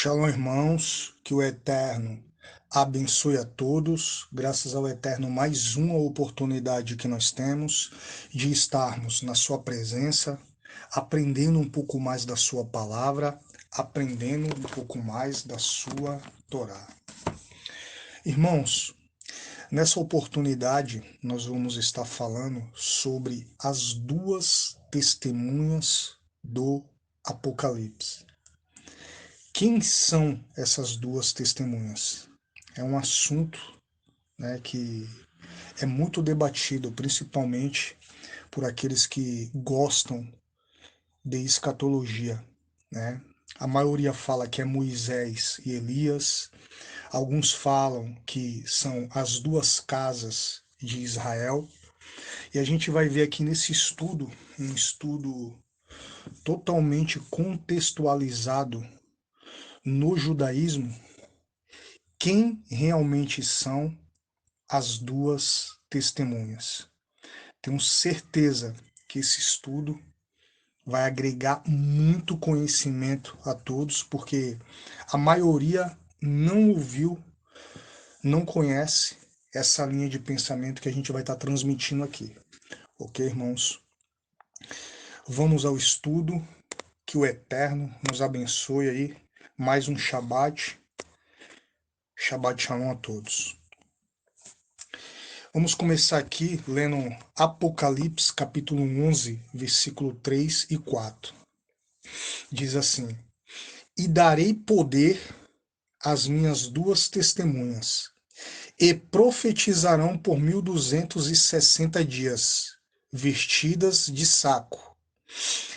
Shalom, irmãos, que o Eterno abençoe a todos, graças ao Eterno, mais uma oportunidade que nós temos de estarmos na Sua presença, aprendendo um pouco mais da Sua palavra, aprendendo um pouco mais da Sua Torá. Irmãos, nessa oportunidade nós vamos estar falando sobre as duas testemunhas do Apocalipse. Quem são essas duas testemunhas? É um assunto, que é muito debatido, principalmente por aqueles que gostam de escatologia. Né? A maioria fala que é Moisés e Elias, alguns falam que são as duas casas de Israel, e a gente vai ver aqui nesse estudo, um estudo totalmente contextualizado no judaísmo, quem realmente são as duas testemunhas. Tenho certeza que esse estudo vai agregar muito conhecimento a todos, porque a maioria não ouviu, não conhece essa linha de pensamento que a gente vai estar transmitindo aqui. Ok, irmãos? Vamos ao estudo, que o Eterno nos abençoe aí. Mais um Shabbat. Shabbat Shalom a todos. Vamos começar aqui lendo Apocalipse, capítulo 11, versículo 3 e 4. Diz assim: E darei poder às minhas duas testemunhas, e profetizarão por 1260 dias, vestidas de saco.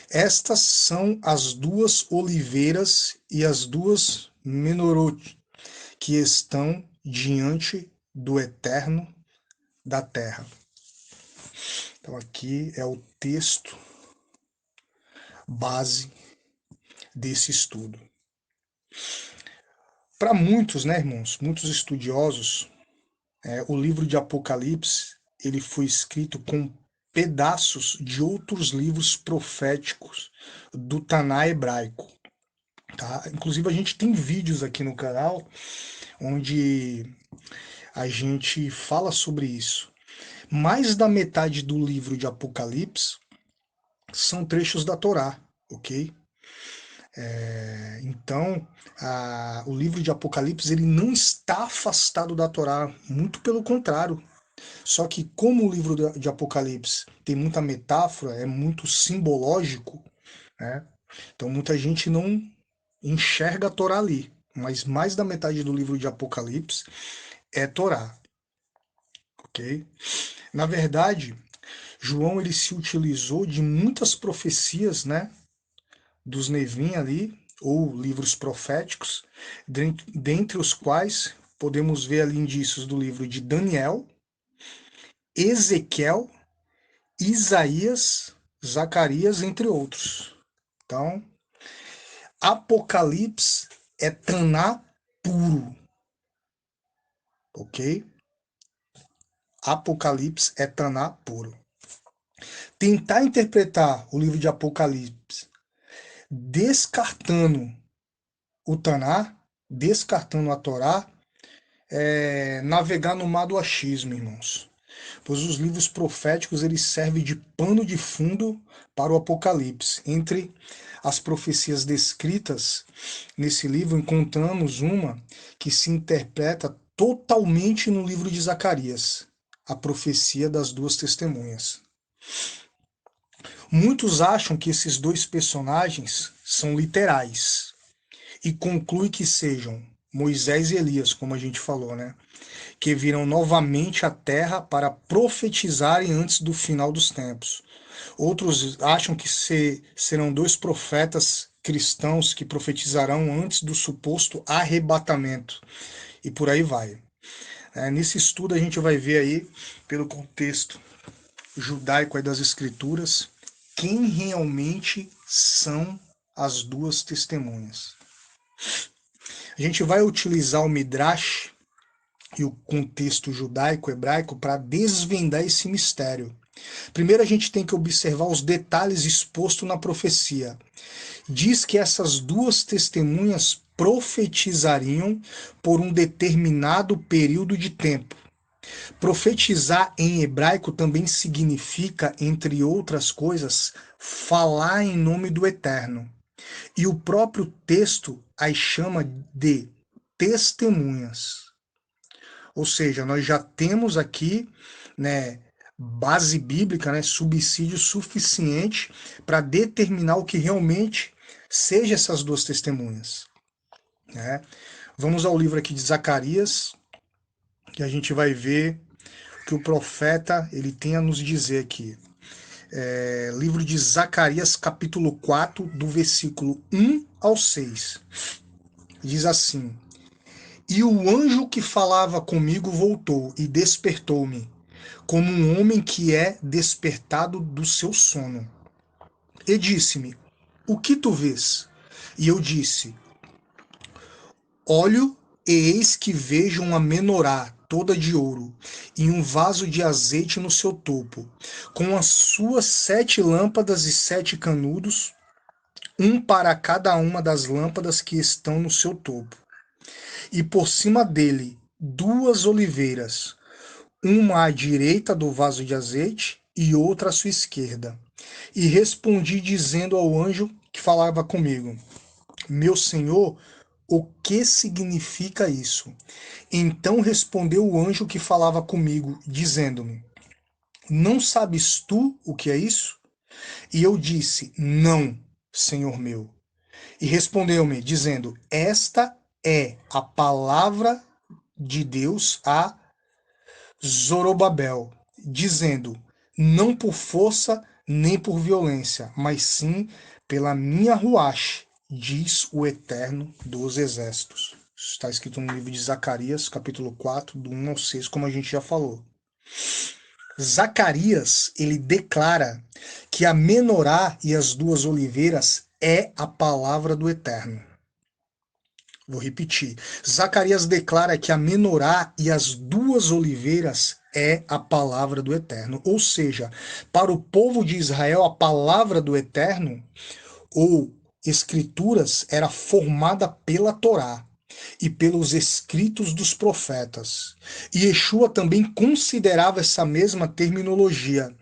Estas são as duas oliveiras e as duas menorote, que estão diante do Eterno da terra. Então aqui é o texto base desse estudo. Para muitos, né, irmãos, muitos estudiosos, o livro de Apocalipse ele foi escrito com pedaços de outros livros proféticos do Taná hebraico. Tá? Inclusive a gente tem vídeos aqui no canal onde a gente fala sobre isso. Mais da metade do livro de Apocalipse são trechos da Torá, ok? Então, o livro de Apocalipse ele não está afastado da Torá, muito pelo contrário. Só que como o livro de Apocalipse tem muita metáfora, é muito simbológico, né? Então muita gente não enxerga a Torá ali, mas mais da metade do livro de Apocalipse é Torá, ok? Na verdade, João ele se utilizou de muitas profecias, né, dos Nevim ali, ou livros proféticos, dentre os quais podemos ver ali indícios do livro de Daniel, Ezequiel, Isaías, Zacarias, entre outros. Então, Apocalipse é Taná puro, ok? Apocalipse é Taná puro. Tentar interpretar o livro de Apocalipse descartando o Taná, descartando a Torá, navegar no mar do achismo, irmãos. Pois os livros proféticos eles servem de pano de fundo para o Apocalipse. Entre as profecias descritas nesse livro, encontramos uma que se interpreta totalmente no livro de Zacarias, a profecia das duas testemunhas. Muitos acham que esses dois personagens são literais e concluem que sejam Moisés e Elias, como a gente falou, né? Que virão novamente à terra para profetizarem antes do final dos tempos. Outros acham que serão dois profetas cristãos que profetizarão antes do suposto arrebatamento. E por aí vai. Nesse estudo a gente vai ver aí, pelo contexto judaico aí das escrituras, quem realmente são as duas testemunhas. A gente vai utilizar o Midrash e o contexto judaico-hebraico para desvendar esse mistério. Primeiro a gente tem que observar os detalhes expostos na profecia. Diz que essas duas testemunhas profetizariam por um determinado período de tempo. Profetizar em hebraico também significa, entre outras coisas, falar em nome do Eterno. E o próprio texto as chama de testemunhas. Ou seja, nós já temos aqui, né, base bíblica, né, subsídio suficiente para determinar o que realmente seja essas duas testemunhas, né? Vamos ao livro aqui de Zacarias, que a gente vai ver o que o profeta ele tem a nos dizer aqui. Livro de Zacarias, capítulo 4, do versículo 1 ao 6. Diz assim: E o anjo que falava comigo voltou e despertou-me, como um homem que é despertado do seu sono. E disse-me: O que tu vês? E eu disse: Olho, e eis que vejo uma menorá toda de ouro, e um vaso de azeite no seu topo, com as suas 7 lâmpadas e 7 canudos, um para cada uma das lâmpadas que estão no seu topo. E por cima dele 2 oliveiras, uma à direita do vaso de azeite e outra à sua esquerda. E respondi dizendo ao anjo que falava comigo: Meu senhor, o que significa isso? Então respondeu o anjo que falava comigo, dizendo-me: Não sabes tu o que é isso? E eu disse: Não, senhor meu. E respondeu-me, dizendo: Esta é a palavra de Deus a Zorobabel, dizendo: Não por força nem por violência, mas sim pela minha ruache, diz o Eterno dos Exércitos. Isso está escrito no livro de Zacarias, capítulo 4, do 1 ao 6, como a gente já falou. Zacarias, ele declara que a menorá e as 2 oliveiras é a palavra do Eterno. Vou repetir. Zacarias declara que a menorá e as 2 oliveiras é a palavra do Eterno. Ou seja, para o povo de Israel, a palavra do Eterno, ou escrituras, era formada pela Torá e pelos escritos dos profetas. E Yeshua também considerava essa mesma terminologia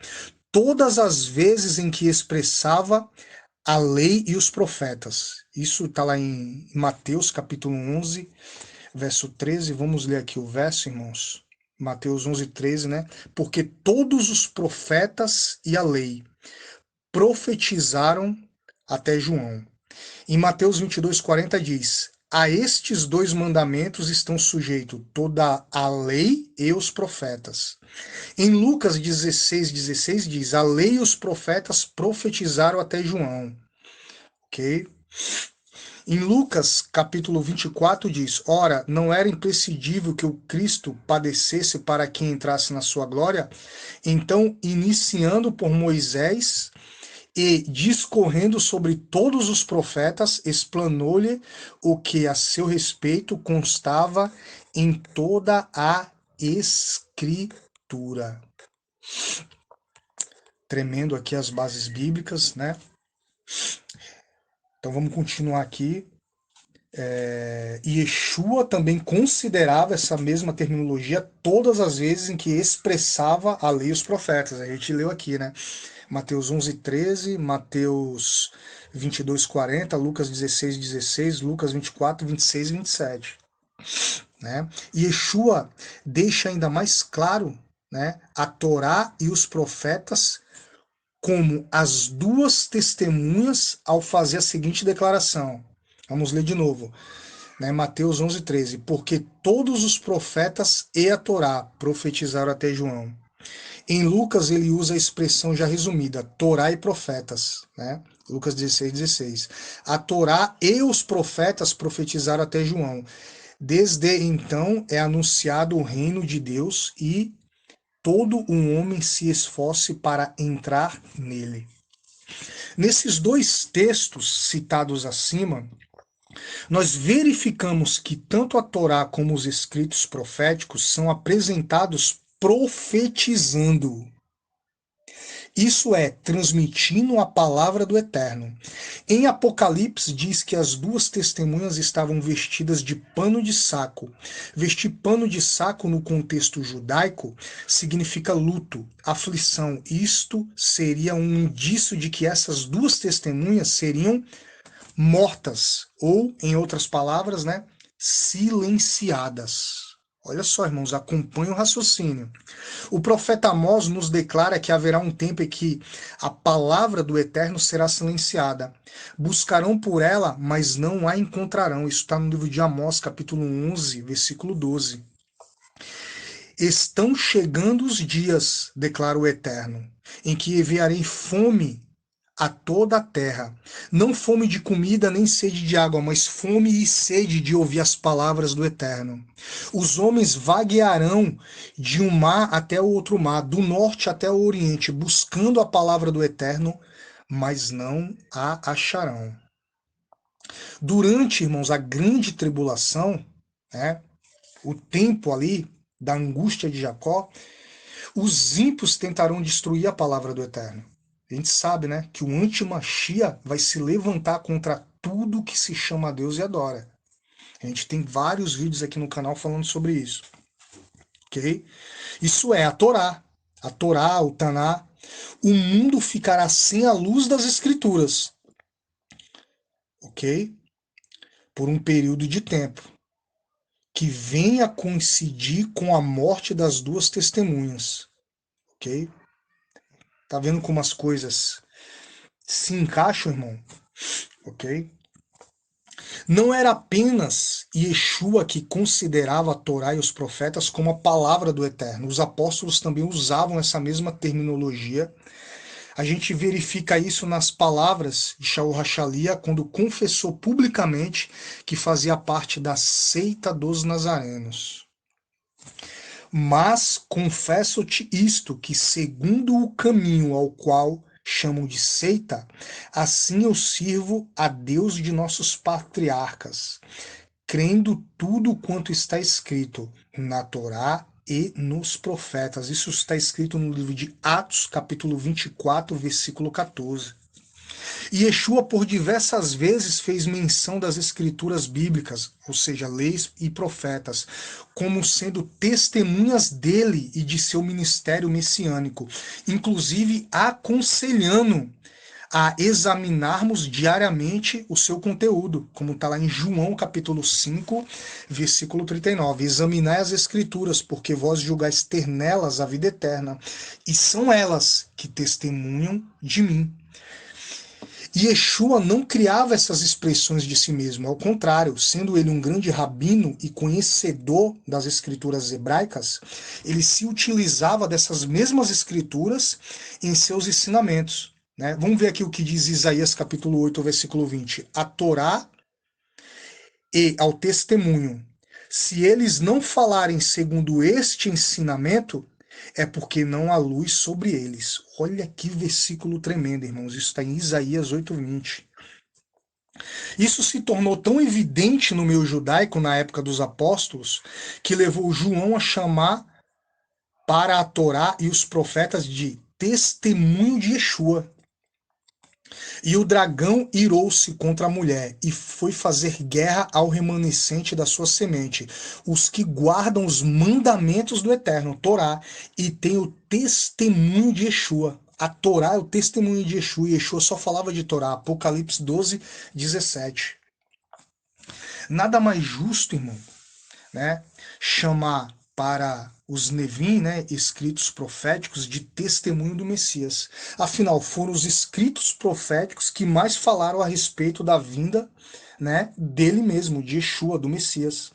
todas as vezes em que expressava a lei e os profetas. Isso está lá em Mateus capítulo 11, verso 13. Vamos ler aqui o verso, irmãos. Mateus 11, 13, né? Porque todos os profetas e a lei profetizaram até João. Em Mateus 22, 40 diz: A estes 2 mandamentos estão sujeitos toda a lei e os profetas. Em Lucas 16, 16 diz: A lei e os profetas profetizaram até João. Ok? Em Lucas, capítulo 24, diz: Ora, não era imprescindível que o Cristo padecesse para que entrasse na sua glória? Então, iniciando por Moisés e discorrendo sobre todos os profetas, explanou-lhe o que a seu respeito constava em toda a Escritura. Tremendo aqui as bases bíblicas, né? Então vamos continuar aqui. Yeshua também considerava essa mesma terminologia todas as vezes em que expressava a lei e os profetas. A gente leu aqui, né? Mateus 11, 13, Mateus 22, 40, Lucas 16, 16, Lucas 24, 26 e 27. Né? E Yeshua deixa ainda mais claro, né, a Torá e os profetas como as 2 testemunhas ao fazer a seguinte declaração. Vamos ler de novo. Né, Mateus 11, 13. Porque todos os profetas e a Torá profetizaram até João. Em Lucas ele usa a expressão já resumida, Torá e profetas, né? Lucas 16, 16. A Torá e os profetas profetizaram até João. Desde então é anunciado o reino de Deus e todo um homem se esforce para entrar nele. Nesses 2 textos citados acima, nós verificamos que tanto a Torá como os escritos proféticos são apresentados profetizando. Isso é, transmitindo a palavra do Eterno. Em Apocalipse diz que as duas testemunhas estavam vestidas de pano de saco. Vestir pano de saco no contexto judaico significa luto, aflição. Isto seria um indício de que essas duas testemunhas seriam mortas, ou, em outras palavras, né, silenciadas. Olha só, irmãos, acompanhe o raciocínio. O profeta Amós nos declara que haverá um tempo em que a palavra do Eterno será silenciada. Buscarão por ela, mas não a encontrarão. Isso está no livro de Amós, capítulo 11, versículo 12. Estão chegando os dias, declara o Eterno, em que enviarei fome a toda a terra. Não fome de comida nem sede de água, mas fome e sede de ouvir as palavras do Eterno. Os homens vaguearão de um mar até o outro mar, do norte até o oriente, buscando a palavra do Eterno, mas não a acharão. Durante, irmãos, a grande tribulação, né, o tempo ali da angústia de Jacó, os ímpios tentarão destruir a palavra do Eterno. A gente sabe, né, que o anti-Machia vai se levantar contra tudo que se chama a Deus e adora. A gente tem vários vídeos aqui no canal falando sobre isso. Ok? Isso é a Torá. A Torá, o Taná. O mundo ficará sem a luz das Escrituras. Ok? Por um período de tempo. Que venha coincidir com a morte das duas testemunhas. Ok? Tá vendo como as coisas se encaixam, irmão? Ok? Não era apenas Yeshua que considerava a Torá e os profetas como a palavra do Eterno. Os apóstolos também usavam essa mesma terminologia. A gente verifica isso nas palavras de Shaul Hachalia quando confessou publicamente que fazia parte da seita dos nazarenos. Mas confesso-te isto, que segundo o caminho ao qual chamam de seita, assim eu sirvo a Deus de nossos patriarcas, crendo tudo quanto está escrito na Torá e nos profetas. Isso está escrito no livro de Atos, capítulo 24, versículo 14. E Yeshua por diversas vezes fez menção das escrituras bíblicas, ou seja, leis e profetas, como sendo testemunhas dele e de seu ministério messiânico, inclusive aconselhando a examinarmos diariamente o seu conteúdo, como está lá em João capítulo 5, versículo 39. Examinai as escrituras, porque vós julgais ter nelas a vida eterna, e são elas que testemunham de mim. E Yeshua não criava essas expressões de si mesmo, ao contrário, sendo ele um grande rabino e conhecedor das escrituras hebraicas, ele se utilizava dessas mesmas escrituras em seus ensinamentos. Né? Vamos ver aqui o que diz Isaías capítulo 8, versículo 20. A Torá e ao testemunho. Se eles não falarem segundo este ensinamento, é porque não há luz sobre eles. Olha que versículo tremendo, irmãos. Isso está em Isaías 8:20. Isso se tornou tão evidente no meio judaico na época dos apóstolos que levou João a chamar para a Torá e os profetas de testemunho de Yeshua. E o dragão irou-se contra a mulher e foi fazer guerra ao remanescente da sua semente, os que guardam os mandamentos do Eterno, Torá, e tem o testemunho de Yeshua. A Torá é o testemunho de Yeshua, e Yeshua só falava de Torá, Apocalipse 12, 17. Nada mais justo, irmão, né, chamar para os Nevim, né, escritos proféticos, de testemunho do Messias. Afinal, foram os escritos proféticos que mais falaram a respeito da vinda, né, dele mesmo, de Yeshua, do Messias.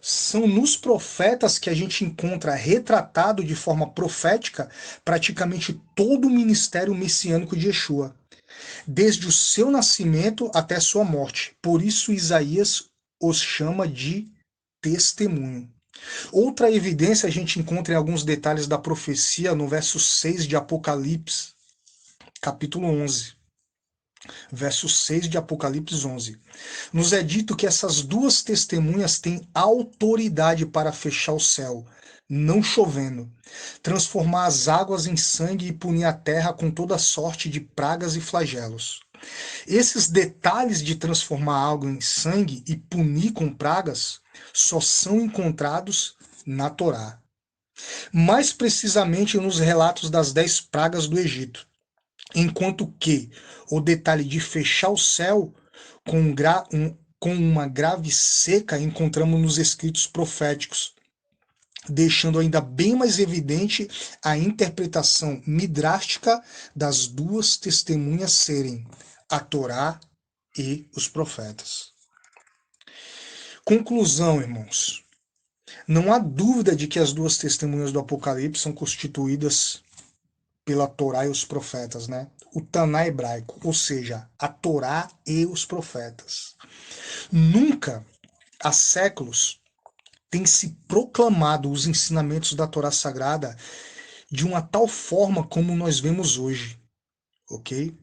São nos profetas que a gente encontra retratado de forma profética praticamente todo o ministério messiânico de Yeshua, desde o seu nascimento até sua morte. Por isso Isaías os chama de testemunho. Outra evidência a gente encontra em alguns detalhes da profecia no verso 6 de Apocalipse, capítulo 11. Verso 6 de Apocalipse 11. Nos é dito que essas duas testemunhas têm autoridade para fechar o céu, não chovendo, transformar as águas em sangue e punir a terra com toda sorte de pragas e flagelos. Esses detalhes de transformar algo em sangue e punir com pragas só são encontrados na Torá. Mais precisamente nos relatos das 10 pragas do Egito. Enquanto que o detalhe de fechar o céu com uma grave seca encontramos nos escritos proféticos, deixando ainda bem mais evidente a interpretação midrástica das duas testemunhas serem a Torá e os profetas. Conclusão, irmãos. Não há dúvida de que as duas testemunhas do Apocalipse são constituídas pela Torá e os profetas, né? O Taná hebraico, ou seja, a Torá e os profetas. Nunca, há séculos, tem se proclamado os ensinamentos da Torá Sagrada de uma tal forma como nós vemos hoje, ok?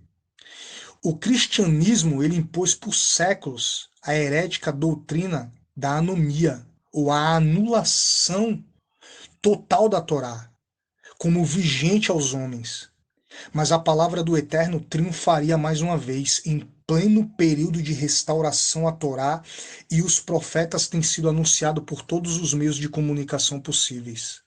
O cristianismo ele impôs por séculos a herética doutrina da anomia, ou a anulação total da Torá, como vigente aos homens. Mas a palavra do Eterno triunfaria mais uma vez em pleno período de restauração à Torá, e os profetas têm sido anunciados por todos os meios de comunicação possíveis.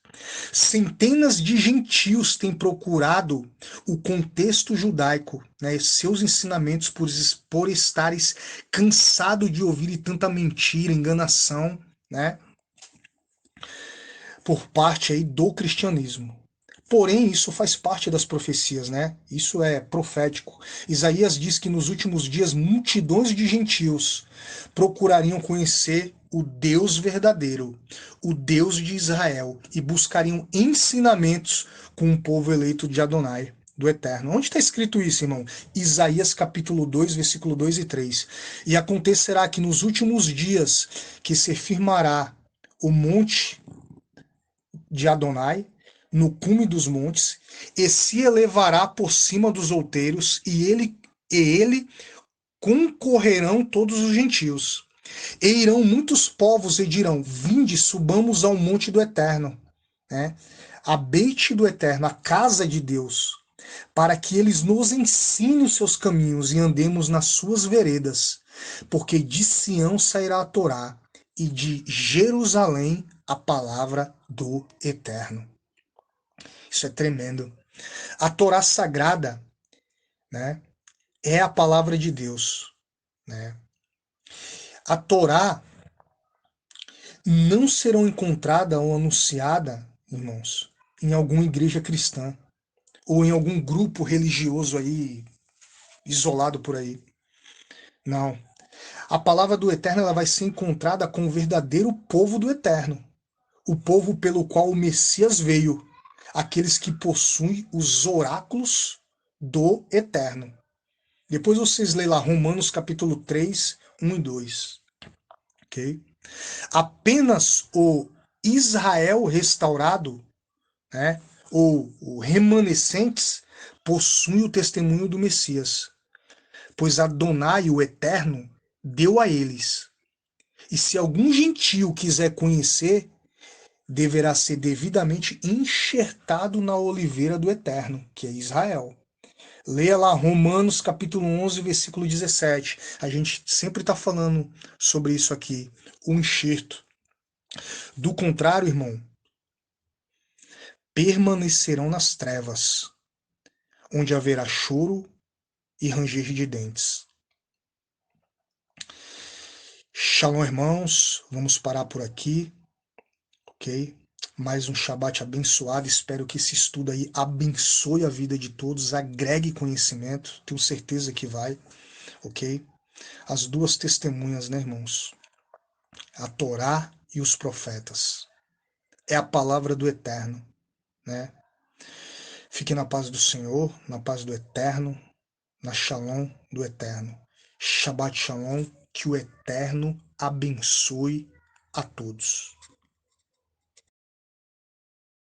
Centenas de gentios têm procurado o contexto judaico, né, seus ensinamentos por estares cansados de ouvir tanta mentira, enganação, né, por parte aí do cristianismo. Porém, isso faz parte das profecias, né? Isso é profético. Isaías diz que nos últimos dias multidões de gentios procurariam conhecer o Deus verdadeiro, o Deus de Israel, e buscariam ensinamentos com o povo eleito de Adonai, do Eterno. Onde está escrito isso, irmão? Isaías capítulo 2, versículo 2 e 3. E acontecerá que nos últimos dias que se firmará o monte de Adonai, no cume dos montes, e se elevará por cima dos outeiros, e ele concorrerão todos os gentios. E irão muitos povos e dirão: Vinde, subamos ao monte do Eterno, né? A Beite do Eterno, a casa de Deus, para que eles nos ensinem os seus caminhos e andemos nas suas veredas. Porque de Sião sairá a Torá, e de Jerusalém a palavra do Eterno. Isso é tremendo. A Torá sagrada, né, é a palavra de Deus, né? A Torá não serão encontrada ou anunciada, irmãos, em alguma igreja cristã ou em algum grupo religioso aí isolado por aí. Não. A palavra do Eterno ela vai ser encontrada com o verdadeiro povo do Eterno, o povo pelo qual o Messias veio, aqueles que possuem os oráculos do Eterno. Depois vocês leem lá Romanos capítulo 3, 1 e 2. Ok? Apenas o Israel restaurado, né, ou o remanescentes, possuem o testemunho do Messias, pois Adonai, o Eterno, deu a eles. E se algum gentio quiser conhecer, deverá ser devidamente enxertado na oliveira do Eterno, que é Israel. Leia lá Romanos capítulo 11, versículo 17. A gente sempre está falando sobre isso aqui, o enxerto. Do contrário, irmão, permanecerão nas trevas, onde haverá choro e ranger de dentes. Shalom, irmãos. Vamos parar por aqui, ok? Mais um Shabat abençoado. Espero que esse estudo aí abençoe a vida de todos, agregue conhecimento. Tenho certeza que vai, ok? As duas testemunhas, né, irmãos? A Torá e os profetas. É a palavra do Eterno, né? Fique na paz do Senhor, na paz do Eterno, na Shalom do Eterno. Shabbat Shalom, que o Eterno abençoe a todos.